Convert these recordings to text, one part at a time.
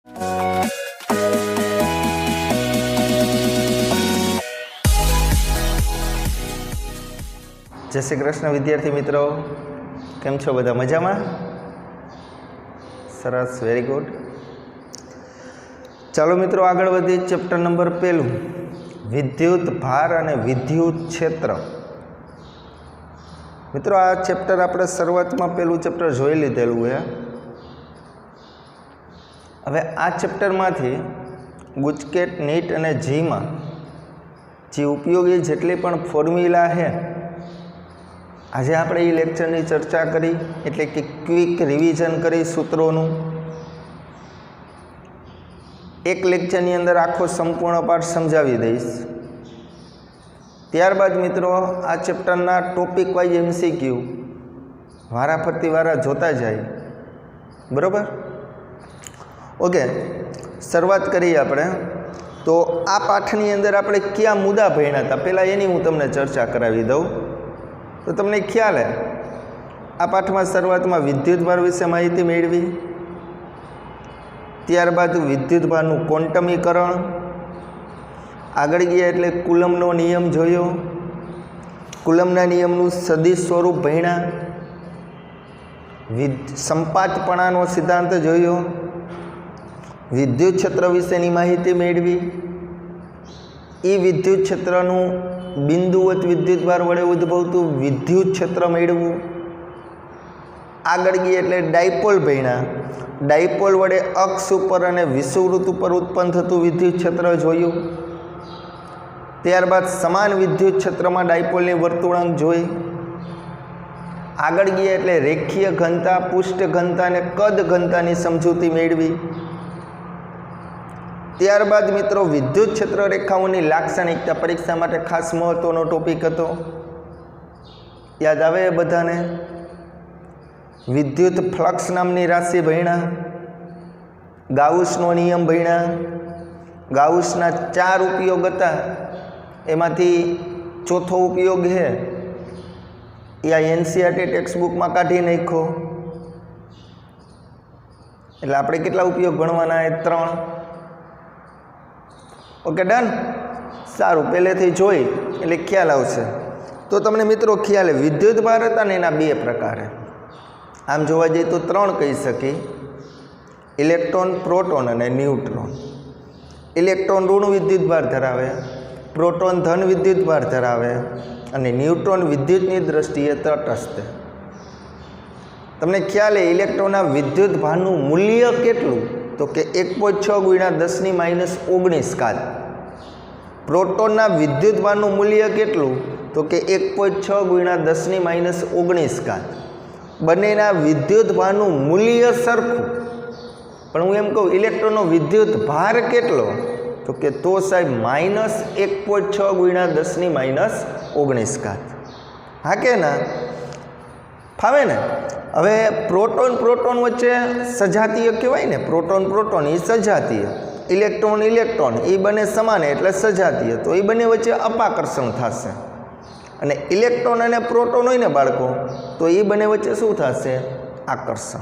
जय श्री कृष्ण विद्यार्थी मित्रों, केम छो बधा मजामां? सरस, वेरी गुड। चलो मित्रों आगळ वधी। चेप्टर नंबर 1 विद्युत भार अने विद्युत क्षेत्र। मित्रों आ चेप्टर आपणे शरूआतमां पहेलुं चेप्टर जोई लीधेलुं है। हवे आ चेप्टरमांथी गुजकेट, नीट अने जी मां जे उपयोगी जेटली पण फॉर्म्युला है आज आप लेक्चर की चर्चा करी, एटले कि क्विक रिविजन करी सूत्रों। एक लेक्चर की अंदर आखो संपूर्ण पाठ समझावी दईश। त्यारबाद मित्रों आ चेप्टरना टॉपिक वाइज MCQ वाराफरती वारा जोता जाए, बराबर? ओके, शुरुआत करिए आपणे। तो आ पाठनी अंदर आपणे क्या मुद्दा भण्या था पहला एनी हूँ तमने चर्चा करावी दऊँ। तो तमने ख्याल है आ पाठ में शुरुआत में विद्युत भार विषे माहिती मेळवी, त्यारबाद विद्युत भारनु क्वोंटमीकरण, आगळ गया एटले कूलम्बनो नियम जोयो, कूलम्बना नियमनु सदिश स्वरूप भण्या, संपातपणानो सिद्धांत जोयो, विद्युत क्षेत्र विशेनी माहिती मेळवी, ई विद्युत क्षेत्रनु बिंदुवत विद्युत भार वडे उद्भवतुं विद्युत क्षेत्र मेळवुं। आगळ गई एटले डायपोल भण्या, डायपोल वडे अक्ष उपर अने विषुववृत्त उपर उत्पन्न थतुं विद्युत क्षेत्र जोयुं। त्यारबाद समान विद्युत क्षेत्र में डायपोलनी वर्तुळांक जोई। आगळ गया एटले रेखीय घनता, पृष्ठ घनता अने कद घनतानी समजूती मेळवी। त्यारबाद मित्रों विद्युत क्षेत्र रेखाओं की लाक्षणिकता परीक्षा माटे खास महत्वनो टॉपिक हतो, याद आवे बधाने? विद्युत फ्लक्स नामनी राशि भण्या, गाउसनो नियम भण्या। गाउसना 4 उपयोग हता, एमांथी चौथो उपयोग है या NCERT टेक्स्टबुक में काढी नाखो। एटले आपणे केटला उपयोग गणवाना है? 3। Okay, done. सारूँ, पहलेथी जोई एटले ख्याल आवशे। तो तमने मित्रों ख्याल है विद्युत भार हता ने एना 2 प्रकार है। आम जोवा जईए तो 3 कही सकी, इलेक्ट्रॉन, प्रोटोन अने न्यूट्रॉन। इलेक्ट्रॉन ऋण विद्युत भार धरावे, प्रोटोन धन विद्युत भार धरावे अने न्यूट्रॉन विद्युतनी दृष्टिए तटस्थ। तमने ख्याल है इलेक्ट्रॉनना विद्युत भारनु मूल्य केटलुं? तो कि 1.6 × 10⁻19 घात। प्रोटोनना विद्युत भारनु मूल्य केटलुं? तो कि 1.6 × 10⁻19 घात। बनेना विद्युत भारनु मूल्य सरखुं, पण हूँ एम कहूँ इलेक्ट्रॉननो विद्युत भार केटलो? तो कि तो साहेब -1.6 × 10⁻19 घात। हाँ के ना? फावे ने? हवे प्रोटोन प्रोटोन वच्चे सजातीय कहेवाय ने, प्रोटोन प्रोटोन ये सजातीय, इलेक्ट्रॉन इलेक्ट्रॉन ये बने समान एटले सजातीय, तो ये बने वच्चे अपाकर्षण थशे। अने इलेक्ट्रॉन अने प्रोटोन होय ने बाळको तो ये बने वच्चे शुं थशे? आकर्षण।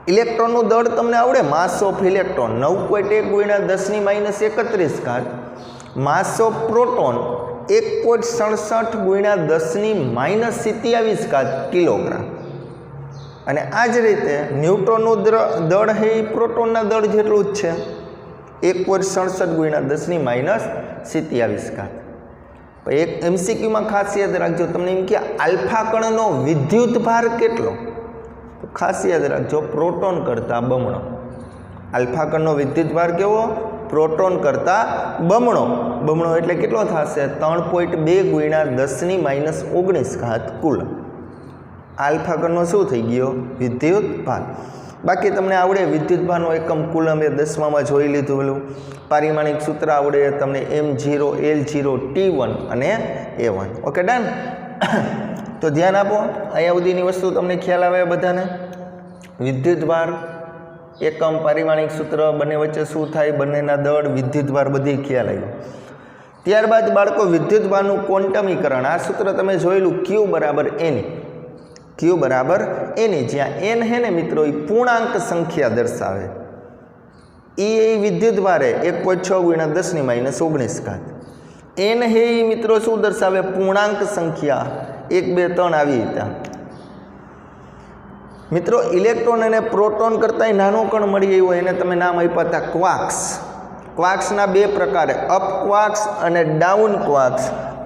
इलेक्ट्रॉननु दळ तमने आवडे? मास ऑफ इलेक्ट्रॉन 9.1 × 10⁻31 घात। मास ऑफ प्रोटोन 1.67 × 10⁻27 घात किलोग्राम। अने आज रीते न्यूट्रॉननु दळ है प्रोटोनना दळ जेटलुं ज छे, 1.67 × 10⁻27 घात। एक MCQ में खास याद राखजो, तमने एम के आल्फा कणनो विद्युत भार केटलो? तो खास याद राखजो प्रोटोन करता बमणो। आल्फा कणनो विद्युत भार केवो? प्रोटोन करता बमणो। बमणो एटले केटलो थशे? 3.2 × 10⁻19 घात कूलम। आल्फा कणनो शुं थई गयो? विद्युत भार। बाकी तमने आवडे विद्युत भारनो एकम कूलम ए 10मा में जोई लीधुं। पारिमाणिक सूत्र आवडे तमने M0 L0 T1 अने A1। Okay, done. तो ध्यान आपो, अहींया सुधीनी वस्तु तमने ख्याल आवे बधाने? विद्युत भार, एकम, पारिमाणिक सूत्र, बने वच्चे शुं थाय, बनेना दळ, विद्युत भार बधी ख्याल आव्यो। त्यारबाद बाळको विद्युत भारनु क्वोंटमीकरण। आ सूत्र तमे जोयेलुं Q = N। Q = N, ज्यां N है ने मित्रों पूर्णांक संख्या दर्शावे। એ વિદ્યુત ભાર है 1.6 गुणा 10⁻19 घात। एन है मित्रों शू दर्शावे पूर्णांक संख्या 1 2 3 આવી રીતે। मित्रों इलेक्ट्रॉन અને प्रोटॉन करता नानो कण मळी આવ્યો એને તમે નામ આપ્યા હતા ક્વાર્ક્સ। ક્વાર્ક્સના બે પ્રકાર અપ ક્વાર્ક્સ અને ડાઉન ક્વાર્ક્સ।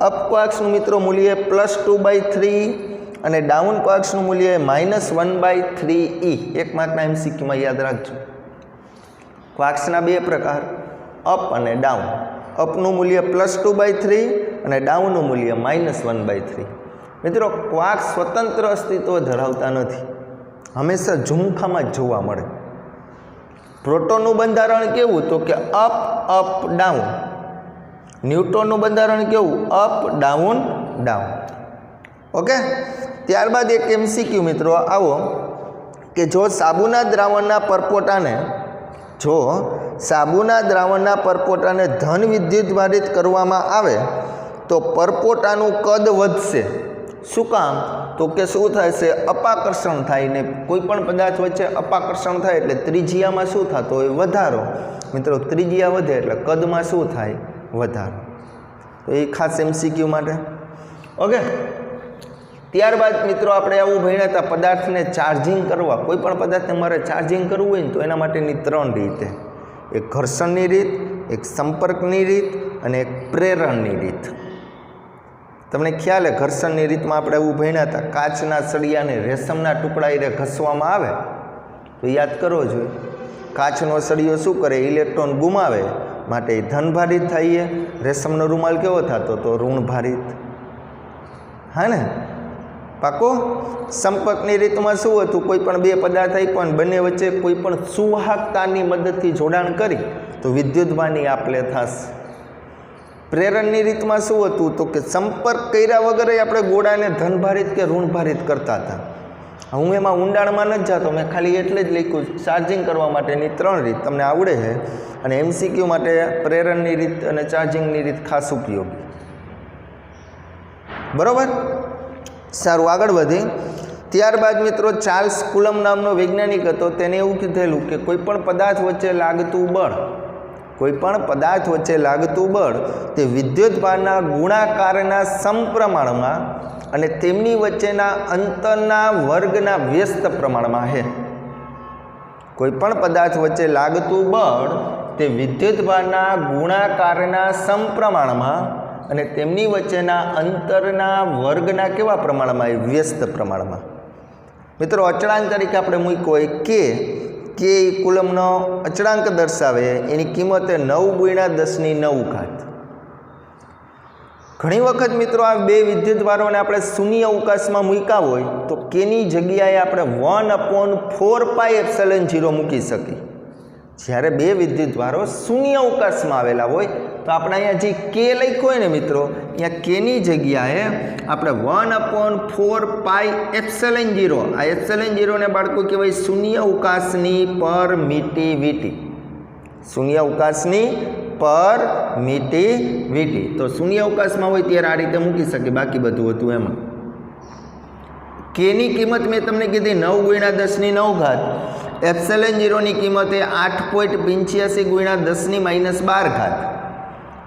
અપ ક્વાર્ક્સનું મિત્રો મૂલ્ય +2/3 અને ડાઉન ક્વાર્ક્સનું મૂલ્ય -1/3e। એક માર્કના એમસીક્યુમાં યાદ રાખજો। ક્વાર્ક્સના બે પ્રકાર અપ અને ડાઉન। અપનું મૂલ્ય +2/3 અને ડાઉનનું મૂલ્ય -1/3। મિત્રો ક્વાર્ક સ્વતંત્ર અસ્તિત્વ ધરાવતા નથી, હંમેશા ઝુમખામાં જ જોવા મળે। પ્રોટોનનું બંધારણ કેવું તો કે અપ અપ ડાઉન। ન્યુટ્રોનનું બંધારણ કેવું અપ ડાઉન ડાઉન। ઓકે, ત્યારબાદ એક એમસીક્યુ મિત્રો આવો કે જો સાબુના દ્રાવણના પરપોટાને ધન વિદ્યુત ભારિત કરવામાં આવે તો પરપોટાનું કદ વધશે। શું કામ તો કે શું થાય છે અપાકર્ષણ થાય ને કોઈ પણ પદાર્થ વચ્ચે અપાકર્ષણ થાય એટલે ત્રિજ્યામાં શું થતો હોય વધારો। મિત્રો ત્રિજ્યા વધે એટલે કદમાં શું થાય વધારો। તો એ ખાસ એમસીક્યુ માટે। ઓકે, ત્યારબાદ મિત્રો આપણે આવું ભણ્યા હતા પદાર્થને ચાર્જિંગ કરવા। કોઈ પણ પદાર્થને મારે ચાર્જિંગ કરવું હોય ને તો એના માટેની 3 રીત, એક ઘર્ષણની રીત, એક સંપર્કની રીત અને એક પ્રેરણની રીત। તમને ખ્યાલ છે ઘર્ષણની રીતમાં આપણે એવું ભણ્યા હતા કાચના સળિયાને રેશમના ટુકડા એ ઘસવામાં આવે તો યાદ કરવો જોઈએ। કાચનો સળિયો શું કરે ઇલેક્ટ્રોન ગુમાવે માટે ધનભારિત થાય, રેશમનો રૂમાલ કેવો થતો તો ઋણભારિત। હા ને, પાકો। સંપર્કની રીતમાં શું હતું કોઈ પણ બે પદાર્થ આપ્યા અને બંને વચ્ચે કોઈ પણ સુવાહકતાની મદદથી જોડાણ કરી તો વિદ્યુતભારની આપલે થશે। પ્રેરણની રીતમાં શું હતું તો કે સંપર્ક કર્યા વગર આપણે ગોળાને ધનભારિત કે ઋણભારિત કરતા હતા। હું એમાં ઊંડાણમાં નથી જતો, મેં ખાલી એટલે જ લખ્યું ચાર્જિંગ કરવા માટેની 3 રીત તમને આવડે છે અને એમસીક્યુ માટે પ્રેરણની રીત અને ચાર્જિંગની રીત ખાસ ઉપયોગી। બરાબર, સારું આગળ વધી। ત્યારબાદ મિત્રો ચાર્લ્સ કુલમ નામનો વૈજ્ઞાનિક હતો, તેને એવું કીધેલું કે કોઈ પણ પદાર્થ વચ્ચે લાગતું બળ તે વિદ્યુતભારના ગુણાકારના સમપ્રમાણમાં અને તેમની વચ્ચેના અંતરના વર્ગના વ્યસ્ત પ્રમાણમાં છે। કોઈ પણ પદાર્થ વચ્ચે લાગતું બળ તે વિદ્યુતભારના ગુણાકારના સમપ્રમાણમાં અને તેમની વચ્ચેના અંતરના વર્ગના કેવા પ્રમાણમાં વ્યસ્ત પ્રમાણમાં। મિત્રો અચળાંક તરીકે આપણે મૂક્યો હોય કે કુલમનો અચળાંક દર્શાવે એની કિંમત 9 × 10⁹ ઘાત। ઘણી વખત મિત્રો આ બે વિદ્યુતભારોને આપણે શૂન્ય અવકાશમાં મૂક્યા હોય તો કેની જગ્યાએ આપણે 1/4πε0 મૂકી શકીએ। જ્યારે બે વિદ્યુતભારો શૂન્ય અવકાશમાં આવેલા હોય તો આપણે અહીંયા જે કે લખ્યો હોય ને મિત્રો અહીંયા કેની જગ્યાએ આપણે 1/4πε0 આ ε0 ને બાળકો કહેવાય શૂન્ય અવકાશની પરમિટિવિટી। શૂન્ય અવકાશની પરમિટિવિટી તો શૂન્ય અવકાશમાં હોય ત્યારે આ રીતે મૂકી શકીએ, બાકી બધું હતું એમાં। કેની કિંમત મેં તમને કીધી 9 × 10⁹ ઘાત। ε0 ની કિંમત એ 8.85 × 10⁻12 ઘાત।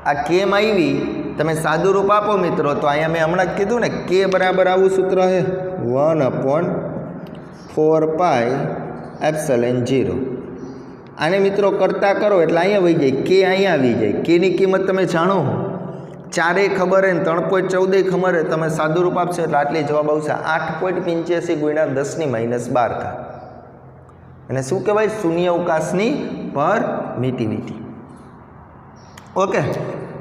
આ કેમ આવી તમે સાદું રૂપ આપો મિત્રો તો અહીંયા મેં હમણાં જ કીધું ને કે બરાબર આવું સૂત્ર છે 1/4πε0। આને મિત્રો કરતા કરો એટલે અહીંયા વહી જાય, કે અહીંયા આવી જાય। કેની કિંમત તમે જાણો 4 ખબર હે ને 3.14 ખબર હે, તમે સાદું રૂપ આપશો એટલે આટલી જવાબ આવશે 8.85 × 10⁻12 ઘાત। અને શું કહેવાય શૂન્ય અવકાશની પરમિટિવિટી। ઓકે,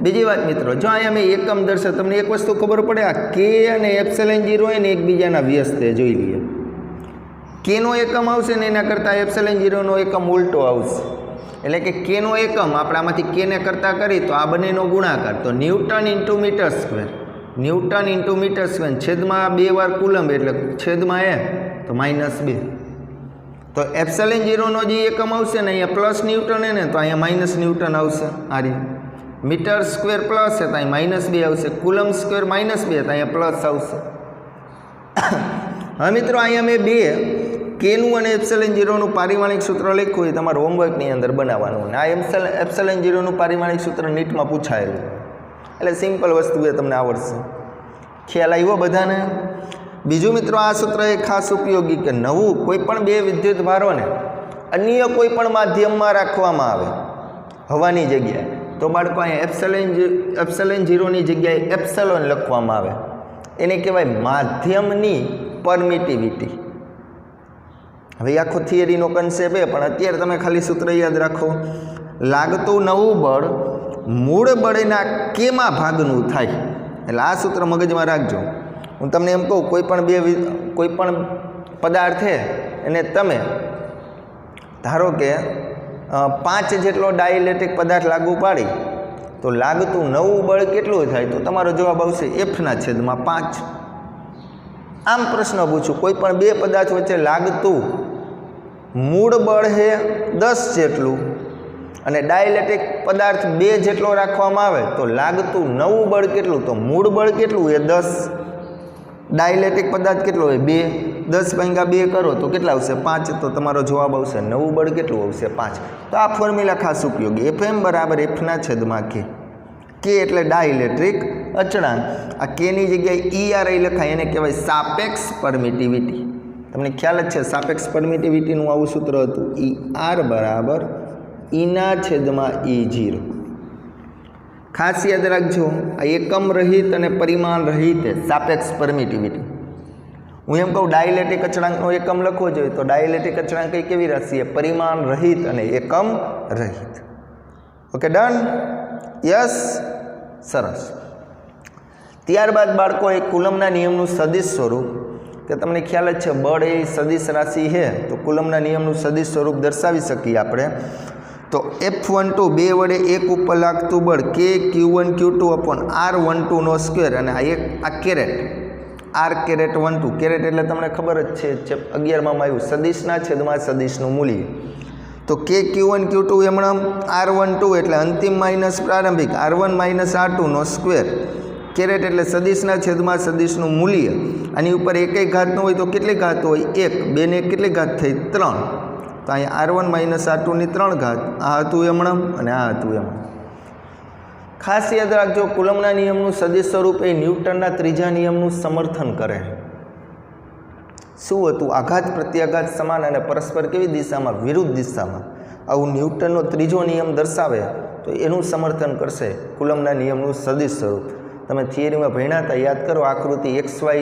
બીજી વાત મિત્રો જો અહીંયા મેં એકમ દર્શાવ તમને એક વસ્તુ ખબર પડે આ કે અને ε0 હોય ને એકબીજાના વ્યસ્ત જોઈ લઈએ। કેનો એકમ આવશે ને એના કરતાં ε0નો એકમ ઉલટો આવશે, એટલે કે કેનો એકમ આપણે આમાંથી કેને કરતાં કરી તો આ બંનેનો ગુણાકાર તો ન્યૂટન × મીટર², છેદમાં 2 વાર કુલમ એટલે છેદમાં એ તો -2। તો ε0નો જે એકમ આવશે ને અહીંયા પ્લસ ન્યૂટન ને તો અહીંયા માઇનસ ન્યૂટન આવશે। આ રીતે મીટર² પ્લસ છે તો અહીં -2 આવશે, કુલમ સ્ક્વેર -2 તો અહીંયા પ્લસ આવશે। હવે મિત્રો અહીંયા મેં 2 કેનું અને એપ્સિલન ઝીરોનું પારિમાણિક સૂત્ર લખ્યું હોય તમારે હોમવર્કની અંદર બનાવવાનું. અને આ એપ્સિલન ઝીરોનું પારિમાણિક સૂત્ર નીટમાં પૂછાયેલું, એટલે સિમ્પલ વસ્તુ એ તમને આવડશે. ખ્યાલ આવ્યો બધાને? બીજું મિત્રો, આ સૂત્ર એ ખાસ ઉપયોગી કે નવું કોઈ પણ બે વિદ્યુત ભારોને અન્ય કોઈ પણ માધ્યમમાં રાખવામાં આવે હવાની જગ્યાએ, તો બાળકો અહીંયા એપ્સિલન ઝીરોની જગ્યાએ એપ્સિલોન લખવામાં આવે, એને કહેવાય માધ્યમની પરમિટિવિટી. હવે આખો થિયરીનો કન્સેપ્ટ એ, પણ અત્યારે તમે ખાલી સૂત્ર યાદ રાખો. લાગતું નવું બળ મૂળ બળના કેમાં ભાગનું થાય. એટલે આ સૂત્ર મગજમાં રાખજો. હું તમને એમ કહું, કોઈ પણ પદાર્થે એને તમે ધારો કે 5 જેટલો ડાયઇલેક્ટ્રિક પદાર્થ લાગુ પાડી તો લાગતું નવું બળ કેટલું થાય? તો તમારો જવાબ આવશે F/5. આમ પ્રશ્ન પૂછું, કોઈ પણ બે પદાર્થ વચ્ચે લાગતું મૂળ બળ છે 10 જેટલું અને ડાયઇલેક્ટ્રિક પદાર્થ 2 જેટલો રાખવામાં આવે તો લાગતું નવું બળ કેટલું? તો મૂળ બળ કેટલું એ 10, ડાયઇલેક્ટ્રિક પદાર્થ કેટલો હોય 2, 10 ભાગ્યા 2 કરો તો કેટલા આવશે? 5. તો તમારો જવાબ આવશે નવું બળ કેટલું આવશે? 5. તો આ ફોર્મ્યુલા ખાસ ઉપયોગી. Fm = F/K. કે એટલે ડાયઇલેક્ટ્રિક અચળાંક. આ કેની જગ્યાએ ERI લખાય, એને કહેવાય સાપેક્ષ પરમિટિવિટી. તમને ખ્યાલ જ છે સાપેક્ષ પરમિટિવિટીનું આવું સૂત્ર હતું, ER = E/E0. ખાસ યાદ રાખજો, આ એકમ રહિત અને પરિમાણ રહિત સાપેક્ષ પરમિટિવિટી. હું એમ કહું ડાયઇલેક્ટ્રિક અચળાંકનો એકમ લખવો જોઈએ તો ડાયઇલેક્ટ્રિક અચળાંક કઈ કેવી રાશિ છે? પરિમાણ રહિત અને એકમ રહિત. Okay, done? યસ, સરસ. ત્યારબાદ બાળકો એક કુલમના નિયમનું સદિશ સ્વરૂપ, કે તમને ખ્યાલ જ છે બળ એ સદિશ રાશિ છે તો કુલમના નિયમનું સદિશ સ્વરૂપ દર્શાવી શકીએ આપણે. તો F12 બે વડે એક ઉપર લાગતું બળ K(Q1Q2/R12)² અને આ કેરેટ R(12) કેરેટ એટલે તમને ખબર જ છે 11માં આવ્યું સદિશના છેદમાં સદિશનું મૂલ્ય. તો K(Q1Q2) એમણે R12 એટલે અંતિમ માઇનસ પ્રારંભિક R1 - R2² કેરેટ એટલે સદિશના છેદમાં સદિશનું મૂલ્ય. આની ઉપર એકય ઘાતનું હોય તો કેટલી ઘાત હોય? 1. 2 ને કેટલી ઘાત થઈ? 3. તો અહીંયા R1 - R2ની 3 ઘાત. આ હતું એમણે અને આ હતું એમણે. ખાસ યાદ રાખજો, કુલમના નિયમનું સદિશ સ્વરૂપ એ ન્યૂટનના ત્રીજા નિયમનું સમર્થન કરે. શું હતું? આઘાત પ્રત્યાઘાત સમાન અને પરસ્પર કેવી દિશામાં? વિરુદ્ધ દિશામાં. આવું ન્યૂટનનો ત્રીજો નિયમ દર્શાવે તો એનું સમર્થન કરશે કુલમના નિયમનું સદિશ સ્વરૂપ. તમે થિયરીમાં ભણ્યા હતા, યાદ કરો, આકૃતિ XY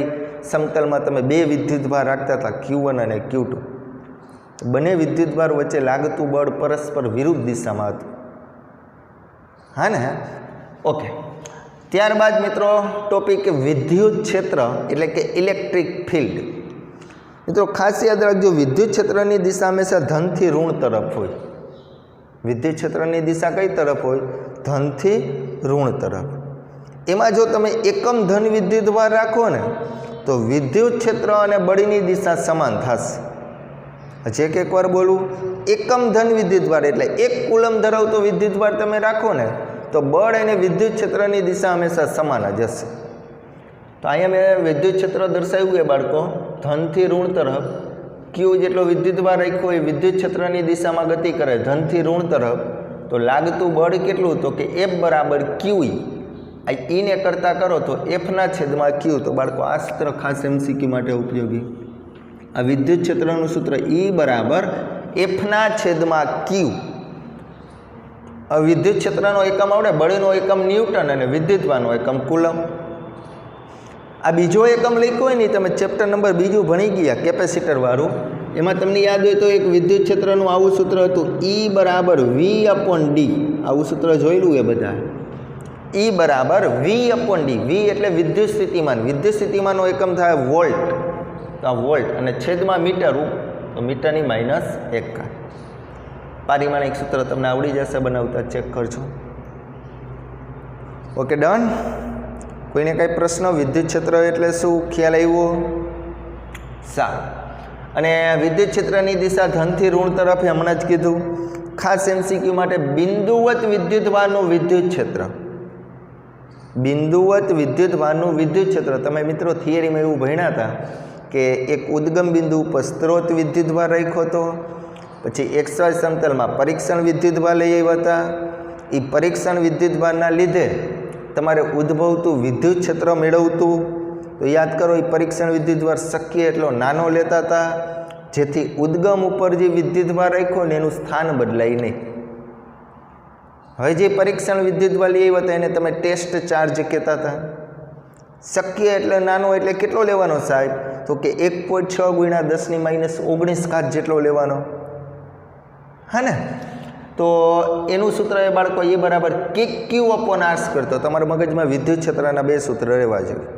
સમતલમાં તમે બે વિદ્યુતભાર રાખતા હતા, Q1 અને Q2. બંને વિદ્યુતભાર વચ્ચે લાગતું બળ પરસ્પર વિરુદ્ધ દિશામાં હતું. હા ને? ઓકે. ત્યારબાદ મિત્રો ટોપિક વિદ્યુત ક્ષેત્ર એટલે કે ઇલેક્ટ્રિક ફિલ્ડ. મિત્રો ખાસ યાદ રાખજો, વિદ્યુત ક્ષેત્રની દિશા હંમેશા ધનથી ઋણ તરફ હોય. વિદ્યુત ક્ષેત્રની દિશા કઈ તરફ હોય? ધનથી ઋણ તરફ. એમાં જો તમે એકમ ધન વિદ્યુતભાર રાખો ને તો વિદ્યુત ક્ષેત્ર અને બળની દિશા સમાન થશે. હજી એકવાર બોલું, એકમ ધન વિદ્યુતભાર એટલે 1 કુલમ ધરાવતો વિદ્યુતભાર તમે રાખો ને તો બળ અને વિદ્યુત ક્ષેત્રની દિશા હંમેશા સમાન જ હશે. તો અહીંયા મેં વિદ્યુત ક્ષેત્ર દર્શાવ્યું એ બાળકો ધનથી ઋણ તરફ. Q જેટલો વિદ્યુતભાર રાખ્યો એ વિદ્યુત ક્ષેત્રની દિશામાં ગતિ કરે ધનથી ઋણ તરફ. તો લાગતું બળ કેટલું? તો કે F = QE. આ E ને કરતા કરો તો F/Q. તો બાળકો આ સૂત્ર ખાસ MCQ માટે ઉપયોગી. આ વિદ્યુત ક્ષેત્રનું સૂત્ર E = F/Q. વિદ્યુત ક્ષેત્રનો એકમ આવડે, બળનો એકમ ન્યૂટન અને વિદ્યુતભારનો એકમ કુલમ. આ બીજો એકમ લખ્યો હોય ને તમે ચેપ્ટર નંબર 2 ભણી ગયા કેપેસિટર વાળું, એમાં તમને યાદ હોય તો એક વિદ્યુત ક્ષેત્રનું આવું સૂત્ર હતું, E = V/D. આવું સૂત્ર જોયેલું એ બધા. E = V/D. V એટલે વિદ્યુત સ્થિતિમાન. વિદ્યુત સ્થિતિમાનનો એકમ થાય વોલ્ટ. તો આ વોલ્ટ અને છેદમાં મીટર, તો મીટરની -1. પારિમાણિક સૂત્ર તમને આવડી જશે બનાવતા, ચેક કરજો. Okay, done. કોઈને કાંઈ પ્રશ્ન? વિદ્યુત ક્ષેત્ર એટલે શું? ખ્યાલ આવ્યો? સારું. અને વિદ્યુત ક્ષેત્રની દિશા ધનથી ઋણ તરફ હમણાં જ કીધું. ખાસ MCQ માટે બિંદુવત વિદ્યુતભારનું વિદ્યુત ક્ષેત્ર. બિંદુવત વિદ્યુતભારનું વિદ્યુત ક્ષેત્ર. તમે મિત્રો થિયરીમાં એવું ભણ્યા હતા કે એક ઉદ્ગમ બિંદુ ઉપર સ્ત્રોત વિદ્યુતભાર રાખ્યો હતો, પછી XY સમતલમાં પરીક્ષણ વિદ્યુતભાર લઈ આવ્યા હતા. એ પરીક્ષણ વિદ્યુતભારના લીધે તમારે ઉદ્ભવતું વિદ્યુત ક્ષેત્ર મેળવતું. તો યાદ કરો, એ પરીક્ષણ વિદ્યુતભાર શક્ય એટલો નાનો લેતા હતા, જેથી ઉદ્ગમ ઉપર જે વિદ્યુતભાર રાખ્યો ને એનું સ્થાન બદલાય નહીં. હવે જે પરીક્ષણ વિદ્યુતભાર લઈ આવ્યા હતા એને તમે ટેસ્ટ ચાર્જ કહેતા હતા. શક્ય એટલે નાનો એટલે કેટલો લેવાનો સાહેબ? તો કે 1.6 × 10⁻19 ઘાત જેટલો લેવાનો. હા ને? તો એનું સૂત્ર એ બાળકો એ બરાબર KQ/R². તો તમારા મગજમાં વિદ્યુત ક્ષેત્રના બે સૂત્ર રહેવા જોઈએ.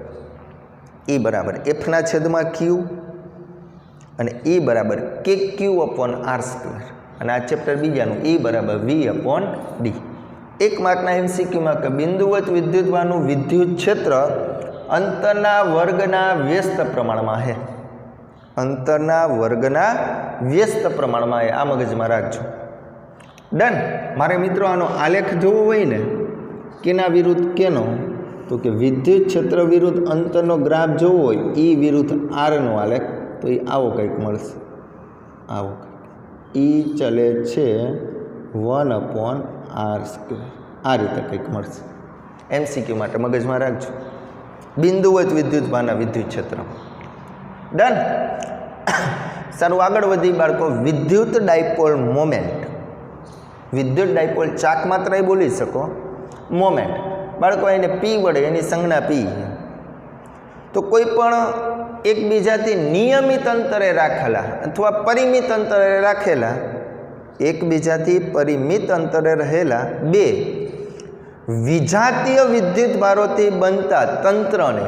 E બરાબર F/Q અને E બરાબર KQ/R². અને આ ચેપ્ટર બીજાનું E બરાબર V/D. 1 માર્કના MCQમાં કે બિંદુવત વિદ્યુતભારનું વિદ્યુત ક્ષેત્ર અંતરના વર્ગના વ્યસ્ત પ્રમાણમાં છે. અંતરના વર્ગના વ્યસ્ત પ્રમાણમાં છે. આ મગજમાં રાખજો. ડન. મારે મિત્રો આનો આલેખ જોવો હોય ને, કેના વિરુદ્ધ કેનો? તો કે વિદ્યુત ક્ષેત્ર વિરુદ્ધ અંતરનો ગ્રાફ જોવો હોય, E વિરુદ્ધ R નો આલેખ, તો એ આવો કંઈક મળશે. આવો E ચલે છે 1/R². આ રીતે કંઈક મળશે. MCQ માટે મગજમાં રાખજો. બિંદુવત વિદ્યુતભારના વિદ્યુત ક્ષેત્ર. ડન. સારું, આગળ વધી બાળકો. વિદ્યુત ડાયપોલ મોમેન્ટ. વિદ્યુત ડાયપોલ ચાક માત્ર એ બોલી શકો. મોમેન્ટ બાળકો એને P વડે, એની સંજ્ઞા P. તો કોઈ પણ એકબીજાથી નિયમિત અંતરે રાખેલા અથવા પરિમિત અંતરે રાખેલા, એકબીજાથી પરિમિત અંતરે રહેલા બે વિજાતીય વિદ્યુત ભારોથી બનતા તંત્રને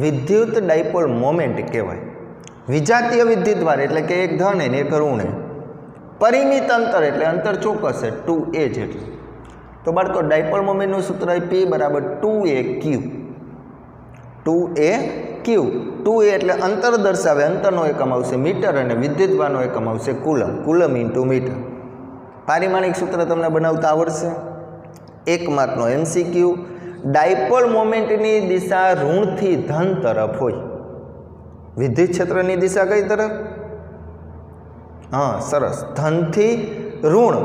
વિદ્યુત ડાયપોલ મોમેન્ટ કહેવાય. વિજાતીય વિદ્યુત ભાર એટલે કે એક ધન ને એક ઋણ. પરિમિત અંતર એટલે અંતર ચોક્કસ છે, 2a જેટલું. તો બાળકો ડાયપોલ મોમેન્ટનું સૂત્ર P બરાબર 2aq. 2aq. 2a એટલે અંતર દર્શાવે, અંતરનો એકમ આવશે મીટર અને વિદ્યુતભારનો એકમ આવશે કુલમ. Coulomb into metre. પારિમાણિક સૂત્ર તમને બનાવતા આવડશે. 1 માર્કનો MCQ. ડાયપોલ મોમેન્ટની દિશા ઋણથી ધન તરફ હોય. વિદ્યુત ક્ષેત્રની દિશા કઈ તરફ? હા, સરસ, ધનથી ઋણ.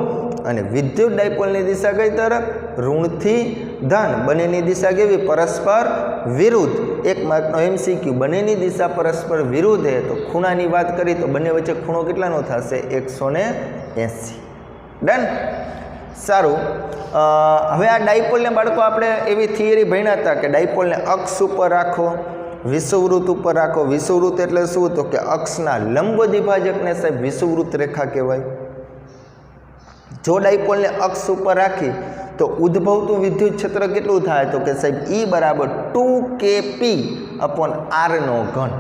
અને વિદ્યુત ડાયપોલની દિશા કઈ તરફ? ઋણથી ધન. બંનેની દિશા કેવી? પરસ્પર વિરુદ્ધ. 1 માર્કનો MCQ. બંનેની દિશા પરસ્પર વિરુદ્ધ છે, તો ખૂણાની વાત કરી તો બંને વચ્ચે ખૂણો કેટલાનો થશે? 180. ડન. સારું, હવે આ ડાયપોલને બાળકો આપણે એવી થિયરી ભણ્યા હતા કે ડાયપોલને અક્ષ ઉપર રાખો, વિષુવવૃત્ત ઉપર રાખો. વિષુવવૃત્ત એટલે શું? તો કે અક્ષના લંબ દ્વિભાજકને સાહેબ વિષુવવૃત્ત રેખા કહેવાય. જો ડાયપોલને અક્ષ ઉપર રાખી તો ઉદ્ભવતું વિદ્યુત ક્ષેત્ર કેટલું થાય? તો કે સાહેબ E બરાબર 2kP/R².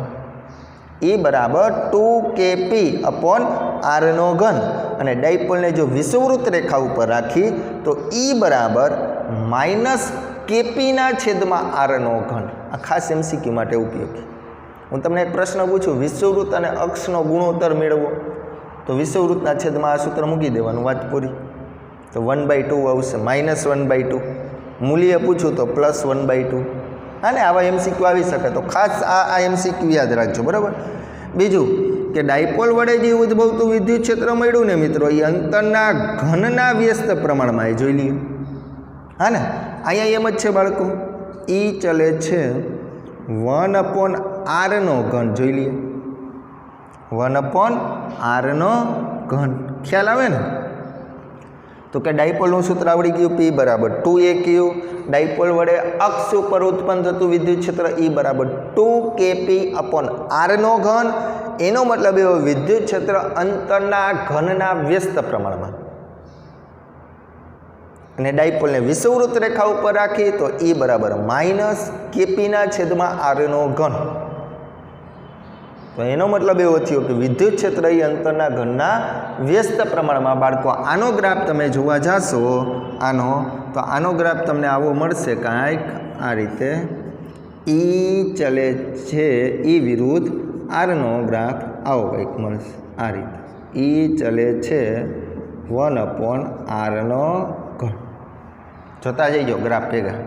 E બરાબર 2kP/R². અને ડાયપોલને જો વિષુવવૃત્ત રેખા ઉપર રાખી તો E બરાબર -kP/R². આ ખાસ MCQ માટે ઉપયોગી. હું તમને એક પ્રશ્ન પૂછું, વિષુવવૃત્ત અને અક્ષનો ગુણોત્તર મેળવો, તો વિષુવવૃત્તના છેદમાં આ સૂત્ર મૂકી દેવાનું, વાત પૂરી. તો 1/2 આવશે, -1/2. મૂલ્ય પૂછું તો +1/2. હા ને, આવા MCQ આવી શકે. તો ખાસ આ MCQ યાદ રાખજો, બરાબર. બીજું કે ડાયપોલ વડે જે ઉદ્ભવતું વિદ્યુત ક્ષેત્ર મળ્યું ને મિત્રો, એ અંતરના ઘનના વ્યસ્ત પ્રમાણમાં. એ જોઈ લઈએ. હા ને, અહીંયા એમ જ છે બાળકો. E ચલે છે 1/R². જોઈ લઈએ. 1/R². ખ્યાલ આવે ને? તો કે ડાયપોલનું સૂત્ર આવડી ગયું. P બરાબર 2aq. ડાયપોલ વડે અક્ષ ઉપર ઉત્પન્ન થતું વિદ્યુત ક્ષેત્ર E બરાબર 2kP/R². એનો મતલબ એવો વિદ્યુત ક્ષેત્ર અંતરના ઘનના વ્યસ્ત પ્રમાણમાં. અને ડાયપોલને વિષુવવૃત્ત રેખા ઉપર રાખી તો E બરાબર -kP/R². તો એનો મતલબ એવો થયો કે વિદ્યુત ક્ષેત્ર એ અંતરના ઘનના વ્યસ્ત પ્રમાણમાં. બાળકો આનો ગ્રાફ તમે જોવા જાશો, તો આનો ગ્રાફ તમને આવો મળશે કાંઈક આ રીતે. E ચલે છે E વિરુદ્ધ R નો ગ્રાફ આવો કંઈક મળશે આ રીતે. E ચલે છે 1/R². જોતા જઈજો ગ્રાફ ભેગા.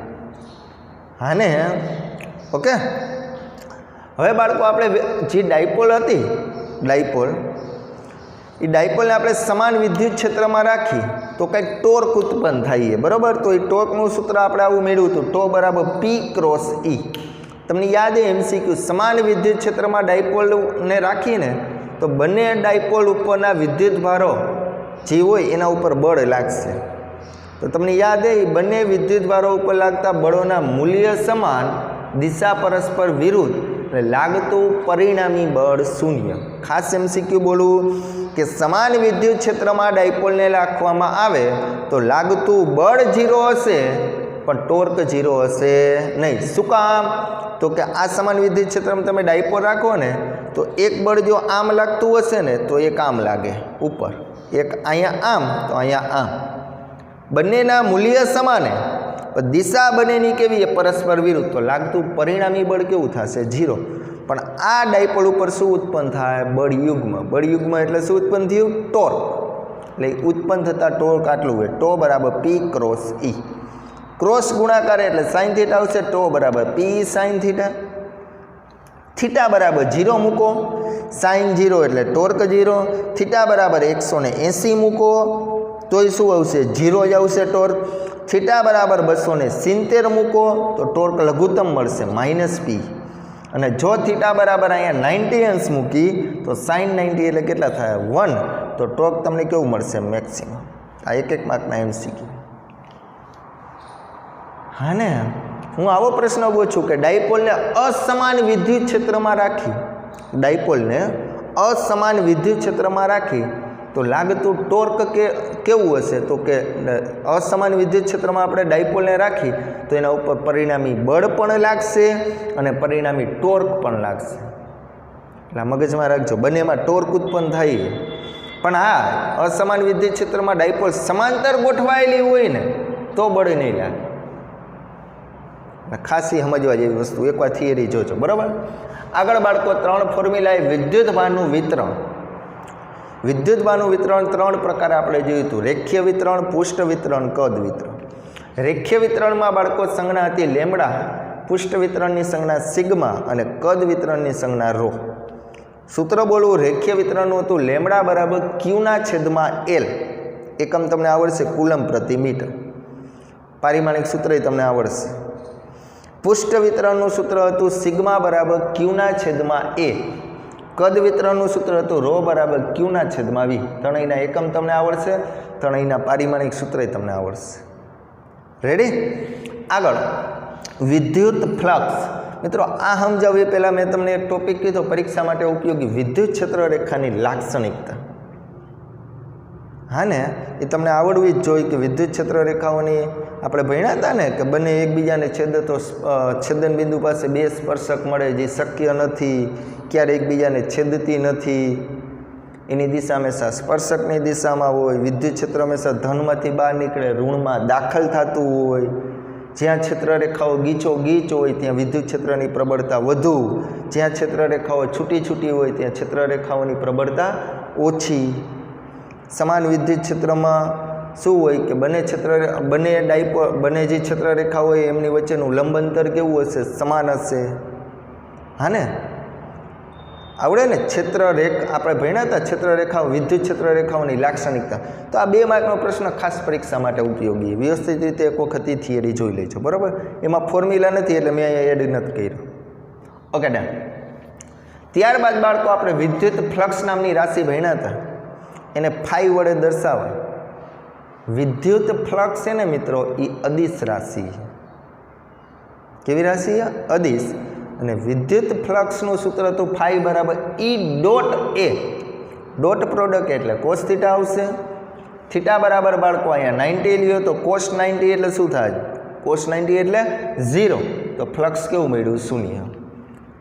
હા ને? ઓકે. હવે બાળકો આપણે જે ડાયપોલ હતી, ડાયપોલ, એ ડાયપોલને આપણે સમાન વિદ્યુત ક્ષેત્રમાં રાખી તો કંઈક ટોર્ક ઉત્પન્ન થાય છે, બરાબર. તો એ ટોર્કનું સૂત્ર આપણે આવું મેળવ્યું હતું, ટો બરાબર પી ક્રોસ ઈ. તમને યાદ છે MCQ, સમાન વિદ્યુત ક્ષેત્રમાં ડાયપોલને રાખીને તો બંને ડાયપોલ ઉપરના વિદ્યુત ભારો જે હોય એના ઉપર બળ લાગશે. તો તમને યાદ છે એ બંને વિદ્યુત ભારો ઉપર લાગતા બળોના મૂલ્ય સમાન, દિશા પરસ્પર વિરુદ્ધ, એટલે લાગતું પરિણામી બળ શૂન્ય. ખાસ MCQ બોલવું કે સમાન વિદ્યુત ક્ષેત્રમાં ડાયપોલને રાખવામાં આવે તો લાગતું બળ 0 હશે પણ ટોર્ક 0 હશે નહીં. શું કામ? તો કે આ સમાન વિદ્યુત ક્ષેત્રમાં તમે ડાયપોલ રાખો ને તો એક બળ જો આમ લાગતું હશે ને તો એક આમ લાગે ઉપર, એક અહીંયા આમ તો અહીંયા આમ, બંનેના મૂલ્ય સમાન, પણ દિશા બંનેની કેવી છે? પરસ્પર વિરુદ્ધ. તો લાગતું પરિણામી બળ કેવું થશે? 0. પણ આ ડાયપોલ ઉપર શું ઉત્પન્ન થાય? બળયુગ્મ. બળયુગ્મ એટલે શું ઉત્પન્ન થયું? ટોર્ક. એટલે ઉત્પન્ન થતા ટોર્ક આટલું હોય, ટો બરાબર પી ક્રોસ ઈ. ક્રોસ ગુણાકાર એટલે સાઇન થીટા આવશે, ટો બરાબર પી સાઇન થીટા. થીટા બરાબર 0 મૂકો, સાઇન 0 એટલે ટોર્ક 0. થીટા બરાબર 180 મૂકો તોય શું આવશે? 0 જ આવશે ટોર્ક. થીટા બરાબર 270 મૂકો તો ટોર્ક લઘુત્તમ મળશે -p. અને જો થીટા બરાબર અહીંયા 90 અંશ મૂકી તો સાઇન 90 એટલે કેટલા થાય? 1. તો ટોર્ક તમને કેવું મળશે? મેક્સિમમ. આ એક માર્કના MCQ. હા ને, હું આવો પ્રશ્ન પૂછું કે ડાયપોલને અસમાન વિદ્યુત ક્ષેત્રમાં રાખી, ડાયપોલને અસમાન વિદ્યુત ક્ષેત્રમાં રાખી તો લાગતું ટોર્ક કેવું હશે? તો કે અસમાન વિદ્યુત ક્ષેત્રમાં આપણે ડાયપોલને રાખી તો એના ઉપર પરિણામી બળ પણ લાગશે અને પરિણામી ટોર્ક પણ લાગશે. એટલે મગજમાં રાખજો, બંનેમાં ટોર્ક ઉત્પન્ન થાય. પણ હા, અસમાન વિદ્યુત ક્ષેત્રમાં ડાયપોલ સમાંતર ગોઠવાયેલી હોય ને તો બળ નહીં લાગે. ખાસ એ સમજવા જેવી વસ્તુ, એકવાર થિયરી જોજો, બરાબર. આગળ બાળકો 3 ફોર્મ્યુલા એ વિદ્યુતભારનું વિતરણ. વિદ્યુતભારનું વિતરણ 3 પ્રકારે આપણે જોયું હતું: રેખીય વિતરણ, પુષ્ટ વિતરણ, કદ વિતરણ. રેખીય વિતરણમાં બાળકો સંજ્ઞા હતી લેમ્બડા, પુષ્ટ વિતરણની સંજ્ઞા સિગ્મા અને કદ વિતરણની સંજ્ઞા રો. સૂત્ર બોલવું રેખીય વિતરણનું હતું લેમ્બડા બરાબર Q/L. એકમ તમને આવડશે કુલમ પ્રતિ મીટર. પારિમાણિક સૂત્ર તમને આવડશે. પુષ્ટ વિતરણનું સૂત્ર હતું સિગ્મા બરાબર Q/A. કદ વિતરણનું સૂત્ર હતું રો બરાબર Q/V. ત્રણેયના એકમ તમને આવડશે, ત્રણેયના પારિમાણિક સૂત્ર તમને આવડશે. રેડી? આગળ વિદ્યુત ફ્લક્સ. મિત્રો આ સમજાવવી પહેલાં મેં તમને એક ટોપિક કીધો પરીક્ષા માટે ઉપયોગી, વિદ્યુત ક્ષેત્ર રેખાની લાક્ષણિકતા. હા ને, એ તમને આવડવી જ જોઈએ કે વિદ્યુત ક્ષેત્ર રેખાઓની આપણે ભણ્યા હતા ને કે બંને એકબીજાને છેદે તો છેદન બિંદુ પાસે 2 સ્પર્શક મળે, જે શક્ય નથી, ક્યારે એકબીજાને છેદતી નથી. એની દિશા હંમેશા સ્પર્શકની દિશામાં હોય. વિદ્યુત ક્ષેત્ર હંમેશા ધનમાંથી બહાર નીકળે, ઋણમાં દાખલ થતું હોય. જ્યાં ક્ષેત્રરેખાઓ ગીચોગીચ હોય ત્યાં વિદ્યુત ક્ષેત્રની પ્રબળતા વધુ, જ્યાં ક્ષેત્રરેખાઓ છૂટી છૂટી હોય ત્યાં ક્ષેત્રરેખાઓની પ્રબળતા ઓછી. સમાન વિદ્યુત ક્ષેત્રમાં શું હોય કે બંને જે ક્ષેત્રરેખા હોય એમની વચ્ચેનું લંબ અંતર કેવું હશે? સમાન હશે. હા ને, આવડે ને? આપણે ભણ્યા હતા ક્ષેત્રરેખાઓ, વિદ્યુત ક્ષેત્રરેખાઓની લાક્ષણિકતા. તો આ 2 માર્કનો પ્રશ્ન ખાસ પરીક્ષા માટે ઉપયોગી. વ્યવસ્થિત રીતે એક વખત થિયરી જોઈ લેજો, બરાબર. એમાં ફોર્મ્યુલા નથી એટલે મેં અહીંયા એડ નથી કર્યું. Okay, done. ત્યારબાદ બાળકો આપણે વિદ્યુત ફ્લક્સ નામની રાશિ ભણ્યા હતા, એને ફાઈ વડે દર્શાવાય. વિદ્યુત ફ્લક્સ છે ને મિત્રો, એ અદિશ રાશિ. કેવી રાશિ? અદિશ. અને વિદ્યુત ફ્લક્સનું સૂત્ર હતું ફાઈ બરાબર E.A. ડોટ પ્રોડક્ટ એટલે કોસ થીટા આવશે. થીટા બરાબર બાળકો અહીંયા 90 લ્યો તો કોસ 90 એટલે શું થાય? કોસ 90 એટલે 0. તો ફ્લક્સ કેવું મળ્યું? 0.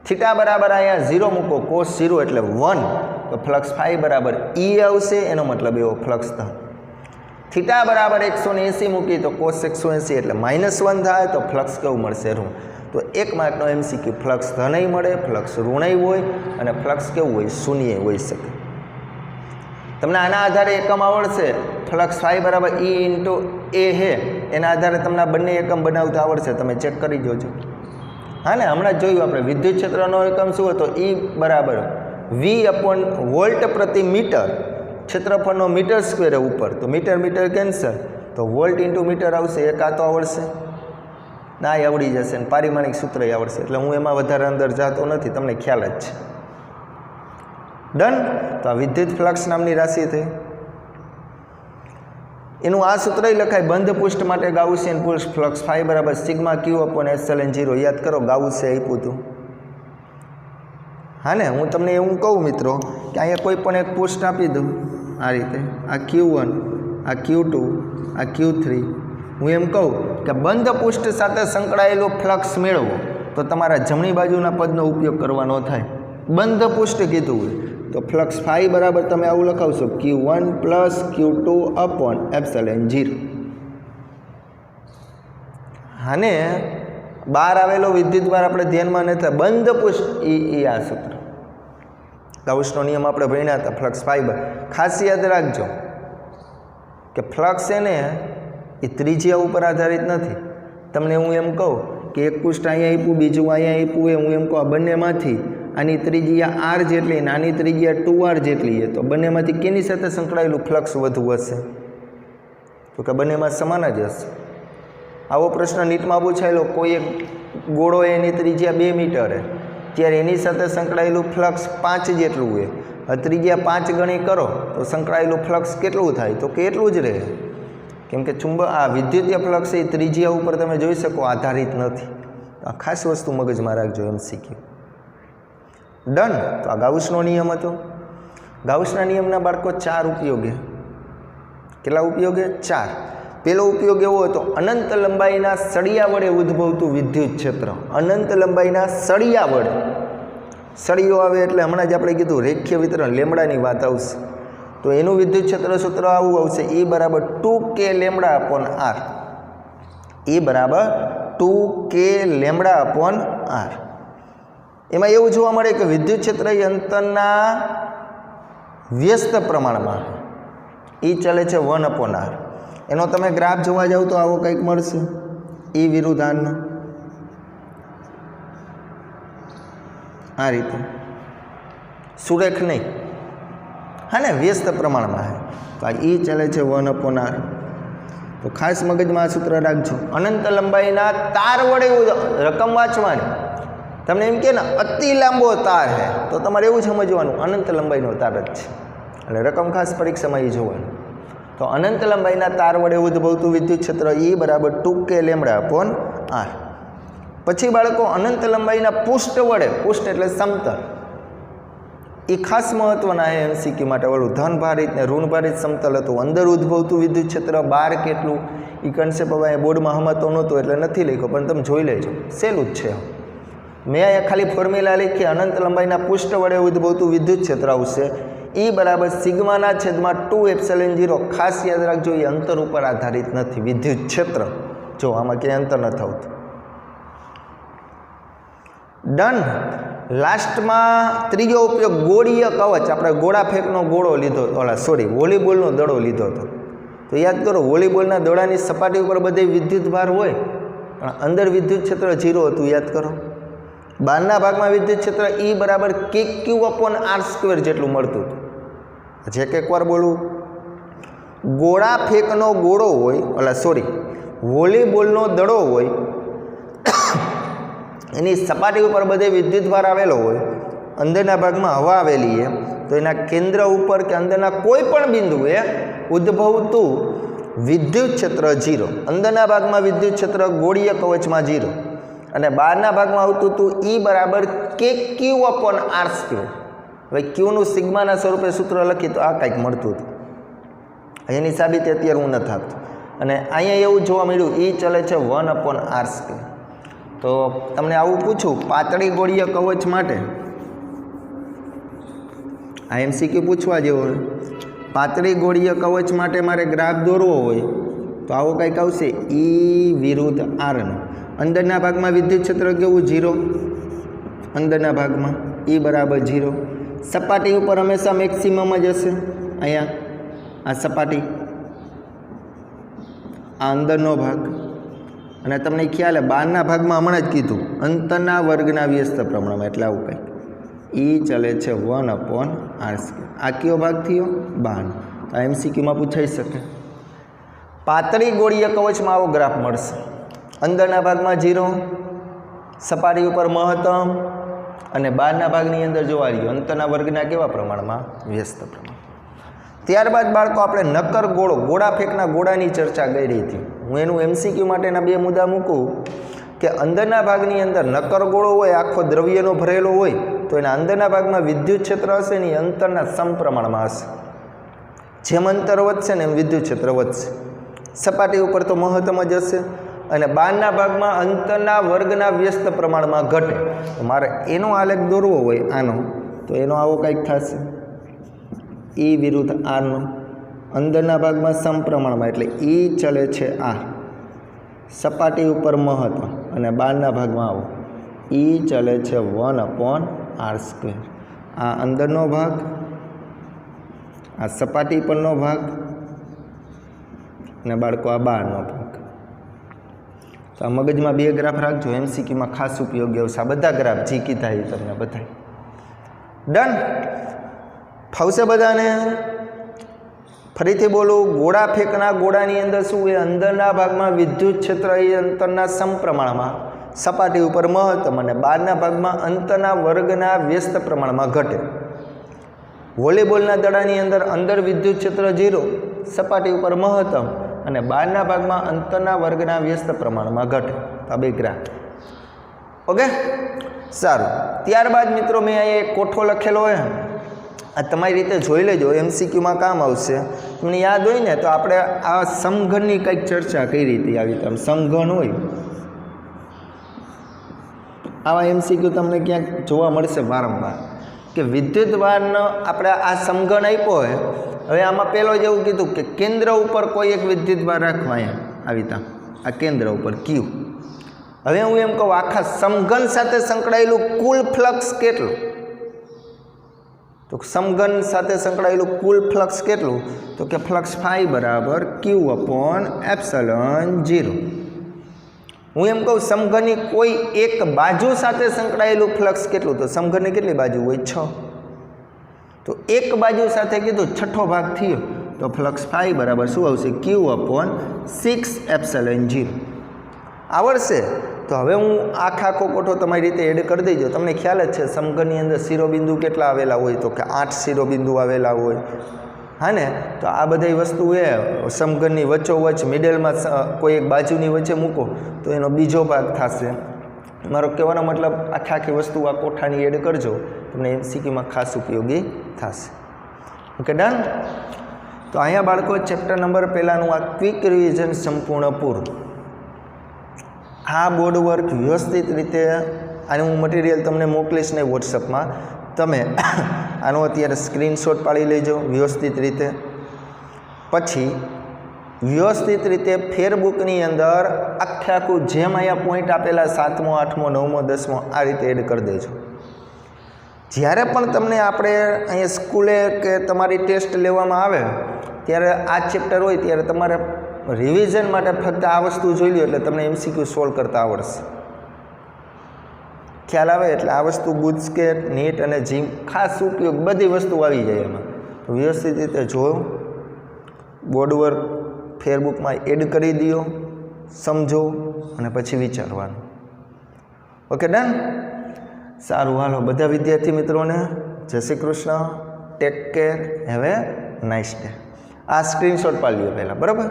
થીટા બરાબર અહીંયા 0 મૂકો, કોસ 0 એટલે 1. તો ફ્લક્સ ફાઈ બરાબર E આવશે, એનો મતલબ એવો ફ્લક્સ થાય. થીટા બરાબર 180 મૂકી તો કોસ 180 એટલે -1 થાય. તો ફ્લક્સ કેવું મળશે? ઋણ. તો 1 માર્કનો MCQ, ફ્લક્સ ધનય મળે, ફ્લક્સ ઋણય હોય અને ફ્લક્સ કેવું હોય? શૂન્ય હોઈ શકે. તમને આના આધારે એકમ આવડશે. ફ્લક્સ ફાઈ બરાબર E.A હે, એના આધારે તમને બંને એકમ બનાવતા આવડશે. તમે ચેક કરી જોજો. હા ને, હમણાં જોયું આપણે વિદ્યુત ક્ષેત્રનો એકમ શું હતો? E બરાબર V/વોલ્ટ પ્રતિ મીટર, ક્ષેત્રફળનો મીટર સ્ક્વેર ઉપર, તો મીટર મીટર કેન્સલ, તો વોલ્ટ ઇન્ટુ મીટર આવશે. એક આ તો આવડશે, ના એ આવડી જશે ને પારિમાણિક સૂત્ર આવડશે, એટલે હું એમાં વધારે અંદર જતો નથી, તમને ખ્યાલ જ છે. ડન. તો આ વિદ્યુત ફ્લક્સ નામની રાશિ થઈ. એનું આ સૂત્ર લખાય બંધ પૃષ્ઠ માટે ગાઉસિયન ફ્લક્સ φ બરાબર સિગ્મા Q/ε0. યાદ કરો, ગાઉસે આપ્યું હતું. હા ને, હું તમને એવું કહું મિત્રો કે અહીંયા કોઈ પણ એક પૃષ્ઠ આપી દઉં આ રીતે, આ Q1, આ Q2, આ Q3, હું એમ કહું કે બંધ પૃષ્ઠ સાથે સંકળાયેલો ફ્લક્સ મેળવો, તો તમારા જમણી બાજુના પદનો ઉપયોગ કરવાનો થાય. બંધ પૃષ્ઠ કીધું હોય તો ફ્લક્સ φ બરાબર તમે આવું લખાવશો Q1 + Q2/ε0. હાને બહાર આવેલો વિદ્યુતભાર આપણે ધ્યાનમાં નથી, બંધ પૃષ્ઠ એ આ સૂત્ર ગાઉસનો નિયમ આપણે ભણ્યા હતા. ફ્લક્સ φ ખાસ યાદ રાખજો કે ફ્લક્સ એને એ ત્રિજ્યા ઉપર આધારિત નથી. તમને હું એમ કહું કે એક પૃષ્ઠ અહીંયા આપ્યું, બીજું અહીંયા આપ્યું, હું એમ કહું આ બંનેમાંથી આની ત્રિજ્યા r જેટલી અને આની ત્રિજ્યા 2r જેટલી છે, તો બંનેમાંથી કેની સાથે સંકળાયેલું ફ્લક્સ વધુ હશે? તો કે બંનેમાં સમાન જ હશે. આવો પ્રશ્ન નીટમાં પૂછાયેલો, કોઈ એક ગોળો એની ત્રિજ્યા 2 મીટર છે, ત્યારે એની સાથે સંકળાયેલું ફ્લક્સ 5 જેટલું હોય. ત્રિજ્યા 5 ગણી કરો તો સંકળાયેલું ફ્લક્સ કેટલું થાય? તો કે એટલું જ રહે, કેમ કે આ વિદ્યુતીય ફ્લક્સ એ ત્રિજ્યા ઉપર તમે જોઈ શકો આધારિત નથી. આ ખાસ વસ્તુ મગજમાં રાખજો, MCQ. ડન. તો આ ગાઉસનો નિયમ હતો. ગાઉસના નિયમના બાળકો 4 ઉપયોગ છે. કેટલા ઉપયોગ છે? 4. પહેલો ઉપયોગ એવો હતો, અનંત લંબાઈના સળિયા વડે ઉદ્ભવતું વિદ્યુત ક્ષેત્ર. અનંત લંબાઈના સળિયા વડે, સળિયો આવે એટલે હમણાં જ આપણે કીધું રેખીય વિતરણ લેમડાની વાત આવશે, તો એનું વિદ્યુત ક્ષેત્ર સૂત્ર આવું આવશે, E બરાબર 2k/r. E બરાબર 2k/r. એમાં એવું જોવા મળે કે વિદ્યુત ક્ષેત્ર એ અંતરના વ્યસ્ત પ્રમાણમાં એ ચાલે છે 1/r. એનો તમે ગ્રાફ જોવા જાવ તો આવો કંઈક મળશે, E વિરુદ્ધ આરનો આ રીતે, સુરેખ નહીં, હા ને, વ્યસ્ત પ્રમાણમાં. તો આ E ચાલે છે 1/r. તો ખાસ મગજમાં આ સૂત્ર રાખજો. અનંત લંબાઈના તાર વડે રકમ વાંચવાની. તમને એમ કે ને અતિ લાંબો તાર છે, તો તમારે એવું સમજવાનું અનંત લંબાઈનો તાર જ છે, એટલે રકમ ખાસ પરીક્ષામાં એ જોવાનું. તો અનંત લંબાઈના તાર વડે ઉદ્ભવતું વિદ્યુત ક્ષેત્ર E બરાબર 2k/r. પછી બાળકો અનંત લંબાઈના પૃષ્ઠ વડે, પૃષ્ઠ એટલે સમતલ, એ ખાસ મહત્વના છે MCQ માટે. ઓલું ધનભારિત ને ઋણભારિત સમતલ હતું, અંદર ઉદ્ભવતું વિદ્યુત ક્ષેત્ર બહાર કેટલું, એ કન્સેપ્ટ હવે બોર્ડમાં હમતો નહોતો એટલે નથી લખ્યો, પણ તમે જોઈ લેજો, સહેલું જ છે. મેં અહીંયા ખાલી ફોર્મ્યુલા લખી, અનંત લંબાઈના પૃષ્ઠ વડે ઉદ્ભવતું વિદ્યુત ક્ષેત્ર આવશે E બરાબર σ/2ε0. ખાસ યાદ રાખજો, એ અંતર ઉપર આધારિત નથી વિદ્યુત ક્ષેત્ર. જો આમાં ક્યાંય અંતર નથી આવતું. ડન. લાસ્ટમાં ત્રીજો ઉપયોગ ગોળીય કવચ. આપણે ગોળા ફેંકનો ગોળો લીધો, વોલીબોલનો દડો લીધો હતો. તો યાદ કરો, વોલીબોલના દડાની સપાટી ઉપર બધે વિદ્યુત ભાર હોય, પણ અંદર વિદ્યુત ક્ષેત્ર 0 હતું. યાદ કરો, બહારના ભાગમાં વિદ્યુત ક્ષેત્ર E બરાબર kq/r² જેટલું મળતું હતું. જે એકવાર બોલું, ગોળા ફેંકનો ગોળો હોય, વોલીબોલનો દડો હોય, એની સપાટી ઉપર બધે વિદ્યુત ભાર આવેલો હોય, અંદરના ભાગમાં હવા આવેલી છે, તો એના કેન્દ્ર ઉપર કે અંદરના કોઈ પણ બિંદુએ ઉદ્ભવતું વિદ્યુત ક્ષેત્ર 0. અંદરના ભાગમાં વિદ્યુત ક્ષેત્ર ગોળીય કવચમાં 0 અને બહારના ભાગમાં આવતું હતું E બરાબર kq/r². હવે ક્યુનું સિગ્માના સ્વરૂપે સૂત્ર લખી તો આ કંઈક મળતું હતું. એની સાબિતી અત્યારે હું નથી આપતો. અને અહીંયા એવું જોવા મળ્યું, E ચલે છે 1/r². તો તમને આવું પૂછું, પાતળી ગોળીય કવચ માટે, આ MCQ પૂછવા જેવો હોય, પાતળી ગોળીય કવચ માટે મારે ગ્રાફ દોરવો હોય તો આવો કંઈક આવશે, E વિરુદ્ધ આરનો. અંદરના ભાગમાં વિદ્યુત ક્ષેત્ર કેવું? 0. અંદરના ભાગમાં E બરાબર 0. સપાટી ઉપર હંમેશા મેક્સિમમ જ હશે. અહીંયા આ સપાટી, આ અંદરનો ભાગ, અને તમને ખ્યાલ 12ના ભાગમાં હમણાં જ કીધું અંતરના વર્ગના વ્યસ્ત પ્રમાણમાં, એટલે આવું કંઈક ઈ ચલે છે 1/r². આ કયો ભાગ થયો? 12. તો MCQમાં પૂછાઈ શકે. પાતળી ગોળીય કવચમાં આવો ગ્રાફ મળશે. અંદરના ભાગમાં 0, સપાટી ઉપર મહત્તમ, અને બહારના ભાગની અંદર જોવા રહ્યો અંતરના વર્ગના કેવા પ્રમાણમાં? વ્યસ્ત પ્રમાણ. ત્યારબાદ બાળકો આપણે નક્કર ગોળા ફેંકના ગોળાની ચર્ચા કરી હતી. હું એનું MCQ માટેના 2 મુદ્દા મૂકું કે અંદરના ભાગની અંદર નક્કર ગોળો હોય, આખો દ્રવ્યનો ભરેલો હોય, તો એના અંદરના ભાગમાં વિદ્યુત ક્ષેત્ર હશે ને એ અંતરના સમપ્રમાણમાં હશે. જેમ અંતર વધશે ને એમ વિદ્યુત ક્ષેત્ર વધશે. સપાટી ઉપર તો મહત્તમ જ હશે, અને બહારના ભાગમાં અંતરના વર્ગના વ્યસ્ત પ્રમાણમાં ઘટે. તો મારે એનો આલેખ દોરવો હોય આનો, તો એનો આવો કંઈક થશે, E વિરુદ્ધ આરનો. અંદરના ભાગમાં સમપ્રમાણમાં એટલે E ચલે છે આ, સપાટી ઉપર મહત્તમ, અને બહારના ભાગમાં આવો E ચલે છે 1/r². આ અંદરનો ભાગ, આ સપાટી પરનો ભાગ, અને બાળકો આ બહારનો ભાગ. તો આ મગજમાં 2 ગ્રાફ રાખજો, MCQમાં ખાસ ઉપયોગી આવશે. આ બધા ગ્રાફ જી કીધા એ તમને બધા ડન ફાવશે બધાને? ફરીથી બોલું, ગોળા ફેંકના ગોળાની અંદર શું હોય? અંદરના ભાગમાં વિદ્યુત ક્ષેત્ર એ અંતરના સમપ્રમાણમાં, સપાટી ઉપર મહત્તમ, અને બહારના ભાગમાં અંતરના વર્ગના વ્યસ્ત પ્રમાણમાં ઘટે. વોલીબોલના દડાની અંદર વિદ્યુત ક્ષેત્ર 0, સપાટી ઉપર મહત્તમ, અને બહારના ભાગમાં અંતરના વર્ગના વ્યસ્ત પ્રમાણમાં ઘટે. આ 2 ગ્રાફ. ઓકે, સારું. ત્યારબાદ મિત્રો મેં અહીંયા એક કોઠો લખેલો હોય, આ તમારી રીતે જોઈ લેજો, MCQમાં કામ આવશે. તમને યાદ હોય ને તો આપણે આ સમઘનની કંઈક ચર્ચા કરી હતી. આવી રીતે સમઘન હોય આવા MCQ તમને ક્યાંક જોવા મળશે વારંવાર, કે વિદ્યુતભારનો આપણે આ સમઘન આપ્યો હોય. હવે આમાં પહેલો જ એવું કીધું કે કેન્દ્ર ઉપર કોઈ એક વિદ્યુતભાર રાખવા, એમ આવી રીતે આ કેન્દ્ર ઉપર Q. હવે હું એમ કહું આખા સમઘન સાથે સંકળાયેલું કુલ ફ્લક્સ કેટલું? તો સમઘન સાથે સંકળાયેલું કુલ ફ્લક્સ કેટલું? તો કે ફ્લક્સ φ બરાબર Q/ε0. હું એમ કહું સમઘનની કોઈ એક બાજુ સાથે સંકળાયેલું ફ્લક્સ કેટલું? તો સમઘનની કેટલી બાજુ હોય? 6. તો એક બાજુ સાથે કીધું છઠ્ઠો ભાગ થયો, તો ફ્લક્સ φ બરાબર શું આવશે? Q/6ε0. આવડશે? તો હવે હું આખો કોઠો તમારી રીતે એડ કરી દઈજો. તમને ખ્યાલ જ છે સમઘનની અંદર શિરોબિંદુ કેટલા આવેલા હોય? તો કે 8 શિરોબિંદુ આવેલા હોય. હા ને? તો આ બધી વસ્તુ એ સમઘનની વચ્ચોવચ્ચ મિડલમાં કોઈ એક બાજુની વચ્ચે મૂકો તો એનો બીજો ભાગ થશે. મારો કહેવાનો મતલબ આખી વસ્તુ આ કોઠાની એડ કરજો, તમને MCQમાં ખાસ ઉપયોગી થશે. Okay, done. તો અહીંયા બાળકો ચેપ્ટર નંબર પહેલાંનું આ ક્વિક રિવિઝન સંપૂર્ણ પૂરું. આ બોર્ડ વર્ક વ્યવસ્થિત રીતે આનું હું મટીરિયલ તમને મોકલીશ ને વોટ્સઅપમાં, તમે આનો અત્યારે સ્ક્રીનશોટ પાડી લેજો વ્યવસ્થિત રીતે. પછી વ્યવસ્થિત રીતે ફેરબુકની અંદર આખું જેમ અહીંયા પોઈન્ટ આપેલા 7મો 8મો 9મો 10મો આ રીતે એડ કરી દેજો. જ્યારે પણ તમને આપણે અહીંયા સ્કૂલે કે તમારી ટેસ્ટ લેવામાં આવે ત્યારે આ ચેપ્ટર હોય ત્યારે તમારે રિવિઝન માટે ફક્ત આ વસ્તુ જોઈ લો એટલે તમને MCQ સોલ્વ કરતા આવડશે. ખ્યાલ આવે એટલે આ વસ્તુ ગુજકેટ, નીટ અને જીમ ખાસ ઉપયોગ બધી વસ્તુ આવી જાય એમાં. તો વ્યવસ્થિત રીતે જોયો, બોર્ડ વર્ક ફેરબુકમાં એડ કરી દો, સમજો અને પછી વિચારવાનું. Okay, done. સારું, હાલો બધા વિદ્યાર્થી મિત્રોને જય Shri Krishna. Take care. Have a nice day. આ સ્ક્રીનશોટ પાડી લો પહેલાં, બરાબર?